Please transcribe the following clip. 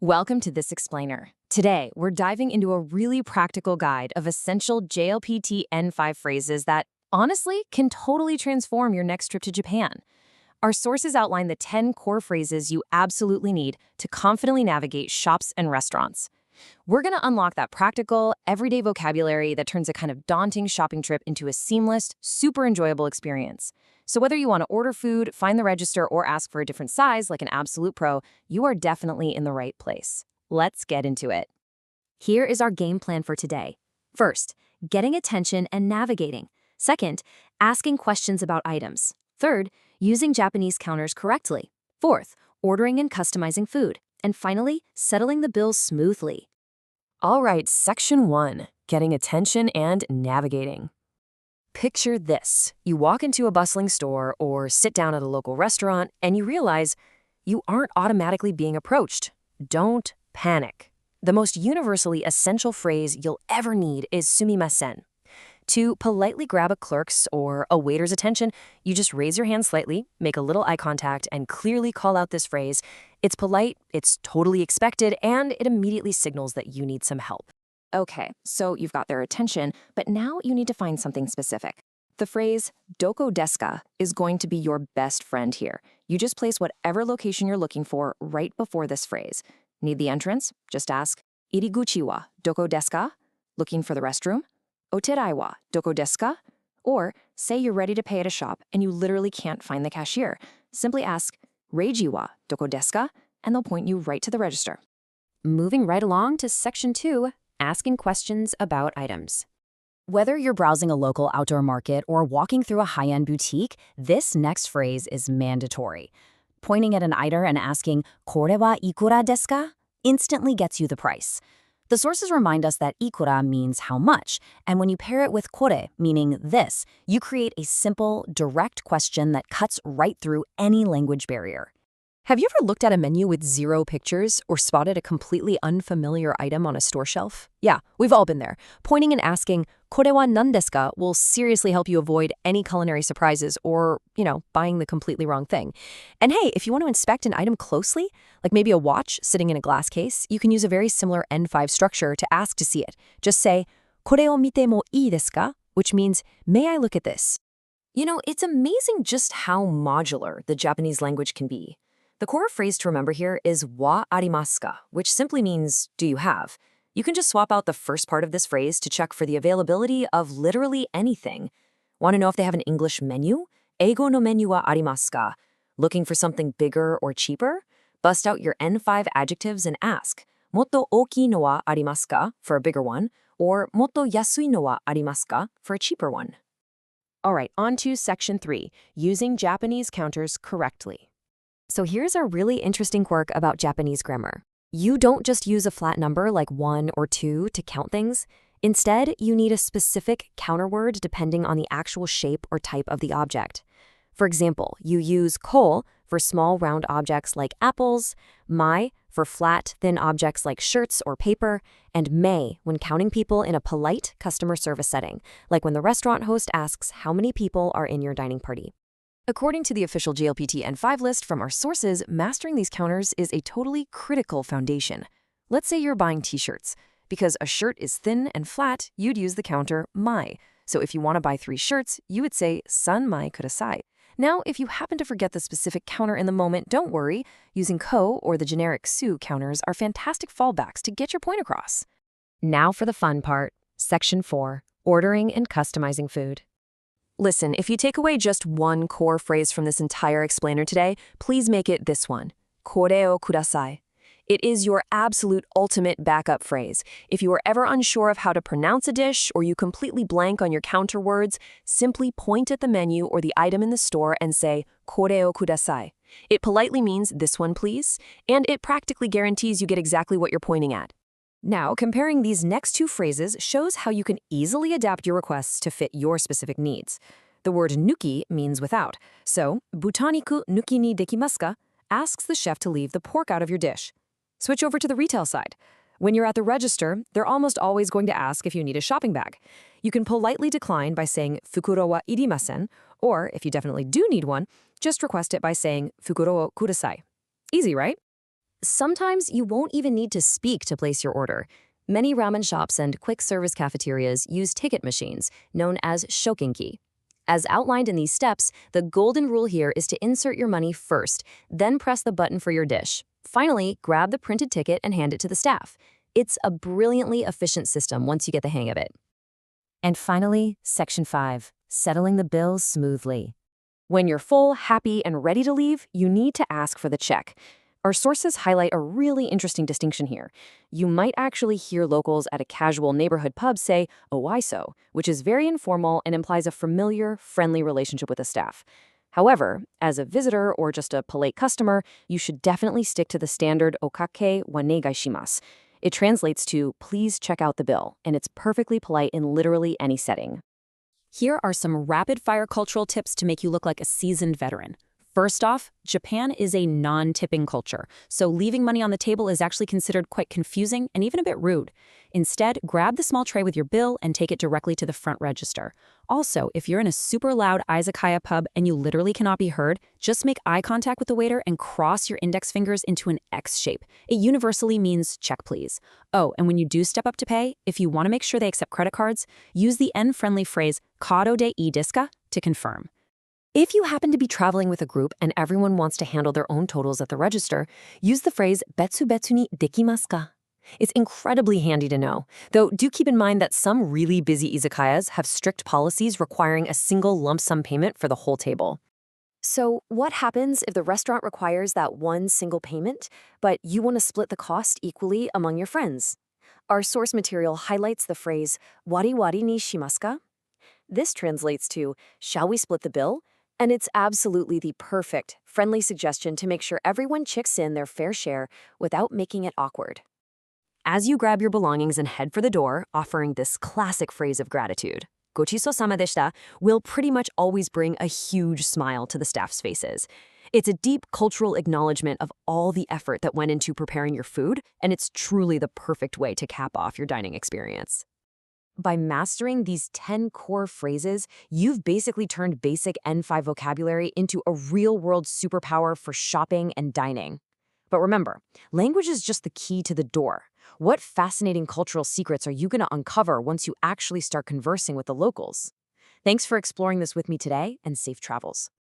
Welcome to This Explainer. Today, we're diving into a really practical guide of essential JLPT N5 phrases that, honestly, can totally transform your next trip to Japan. Our sources outline the 10 core phrases you absolutely need to confidently navigate shops and restaurants. We're going to unlock that practical, everyday vocabulary that turns a kind of daunting shopping trip into a seamless, super enjoyable experience. So whether you want to order food, find the register, or ask for a different size like an absolute pro, you are definitely in the right place. Let's get into it. Here is our game plan for today. First, getting attention and navigating. Second, asking questions about items. Third, using Japanese counters correctly. Fourth, ordering and customizing food. And finally, settling the bills smoothly. All right, section 1, getting attention and navigating. Picture this. You walk into a bustling store or sit down at a local restaurant and you realize you aren't automatically being approached. Don't panic. The most universally essential phrase you'll ever need is Sumimasen. To politely grab a clerk's or a waiter's attention, you just raise your hand slightly, make a little eye contact, and clearly call out this phrase. It's polite, it's totally expected, and it immediately signals that you need some help. Okay, so you've got their attention, but now you need to find something specific. The phrase, doko desu ka, is going to be your best friend here. You just place whatever location you're looking for right before this phrase. Need the entrance? Just ask, iriguchi wa doko desu ka? Looking for the restroom? Oterai wa doko desu ka? Or say you're ready to pay at a shop and you literally can't find the cashier. Simply ask, reiji wa doko desu ka? And they'll point you right to the register. Moving right along to section 2, asking questions about items. Whether you're browsing a local outdoor market or walking through a high-end boutique, this next phrase is mandatory. Pointing at an item and asking, "Kore wa ikura desu ka?" instantly gets you the price. The sources remind us that ikura means how much, and when you pair it with kore, meaning this, you create a simple, direct question that cuts right through any language barrier. Have you ever looked at a menu with 0 pictures or spotted a completely unfamiliar item on a store shelf? Yeah, we've all been there. Pointing and asking, "Kore wa nan desu ka?" will seriously help you avoid any culinary surprises or, buying the completely wrong thing. And hey, if you want to inspect an item closely, like maybe a watch sitting in a glass case, you can use a very similar N5 structure to ask to see it. Just say, "Kore o mite mo ii desu ka?" which means, "May I look at this?" It's amazing just how modular the Japanese language can be. The core phrase to remember here is wa arimasu ka, which simply means, do you have? You can just swap out the first part of this phrase to check for the availability of literally anything. Want to know if they have an English menu? Eigo no menu wa arimasu ka? Looking for something bigger or cheaper? Bust out your N5 adjectives and ask, motto ookii no wa arimasu ka for a bigger one, or motto yasui no wa arimasu ka for a cheaper one. All right, on to section 3, using Japanese counters correctly. So here's a really interesting quirk about Japanese grammar. You don't just use a flat number like 1 or 2 to count things. Instead, you need a specific counter word depending on the actual shape or type of the object. For example, you use ko for small round objects like apples, mai for flat, thin objects like shirts or paper, and mei when counting people in a polite customer service setting, like when the restaurant host asks how many people are in your dining party. According to the official JLPT N5 list from our sources, mastering these counters is a totally critical foundation. Let's say you're buying t-shirts. Because a shirt is thin and flat, you'd use the counter mai. So if you want to buy 3 shirts, you would say san mai kudasai. Now, if you happen to forget the specific counter in the moment, don't worry. Using ko or the generic su counters are fantastic fallbacks to get your point across. Now for the fun part, section 4, ordering and customizing food. Listen, if you take away just one core phrase from this entire explainer today, please make it this one, kore o kudasai. It is your absolute ultimate backup phrase. If you are ever unsure of how to pronounce a dish or you completely blank on your counter words, simply point at the menu or the item in the store and say, kore o kudasai. It politely means this one please, and it practically guarantees you get exactly what you're pointing at. Now, comparing these next 2 phrases shows how you can easily adapt your requests to fit your specific needs. The word nuki means without, so butaniku nuki ni dekimasu ka asks the chef to leave the pork out of your dish. Switch over to the retail side. When you're at the register, they're almost always going to ask if you need a shopping bag. You can politely decline by saying Fukuro wa irimasen, or if you definitely do need one, just request it by saying Fukuro o kudasai. Easy, right? Sometimes you won't even need to speak to place your order. Many ramen shops and quick service cafeterias use ticket machines, known as shokinki. As outlined in these steps, the golden rule here is to insert your money first, then press the button for your dish. Finally, grab the printed ticket and hand it to the staff. It's a brilliantly efficient system once you get the hang of it. And finally, Section 5, settling the bills smoothly. When you're full, happy, and ready to leave, you need to ask for the check. Our sources highlight a really interesting distinction here. You might actually hear locals at a casual neighborhood pub say, "oiso," which is very informal and implies a familiar, friendly relationship with the staff. However, as a visitor or just a polite customer, you should definitely stick to the standard "okake wa negaishimasu." It translates to "please check out the bill," and it's perfectly polite in literally any setting. Here are some rapid-fire cultural tips to make you look like a seasoned veteran. First off, Japan is a non-tipping culture, so leaving money on the table is actually considered quite confusing and even a bit rude. Instead, grab the small tray with your bill and take it directly to the front register. Also, if you're in a super loud izakaya pub and you literally cannot be heard, just make eye contact with the waiter and cross your index fingers into an X shape. It universally means check please. Oh, and when you do step up to pay, if you want to make sure they accept credit cards, use the N-friendly phrase "kado de ii desu ka?" to confirm. If you happen to be traveling with a group and everyone wants to handle their own totals at the register, use the phrase "betsu betsu ni dekimasu ka?" It's incredibly handy to know, though do keep in mind that some really busy izakayas have strict policies requiring a single lump sum payment for the whole table. So what happens if the restaurant requires that one single payment, but you want to split the cost equally among your friends? Our source material highlights the phrase "wari wari ni shimasu ka?" This translates to "shall we split the bill?" And it's absolutely the perfect, friendly suggestion to make sure everyone chicks in their fair share without making it awkward. As you grab your belongings and head for the door, offering this classic phrase of gratitude, "gochiso-sama deshita," will pretty much always bring a huge smile to the staff's faces. It's a deep cultural acknowledgement of all the effort that went into preparing your food, and it's truly the perfect way to cap off your dining experience. By mastering these 10 core phrases, you've basically turned basic N5 vocabulary into a real-world superpower for shopping and dining. But remember, language is just the key to the door. What fascinating cultural secrets are you going to uncover once you actually start conversing with the locals? Thanks for exploring this with me today, and safe travels.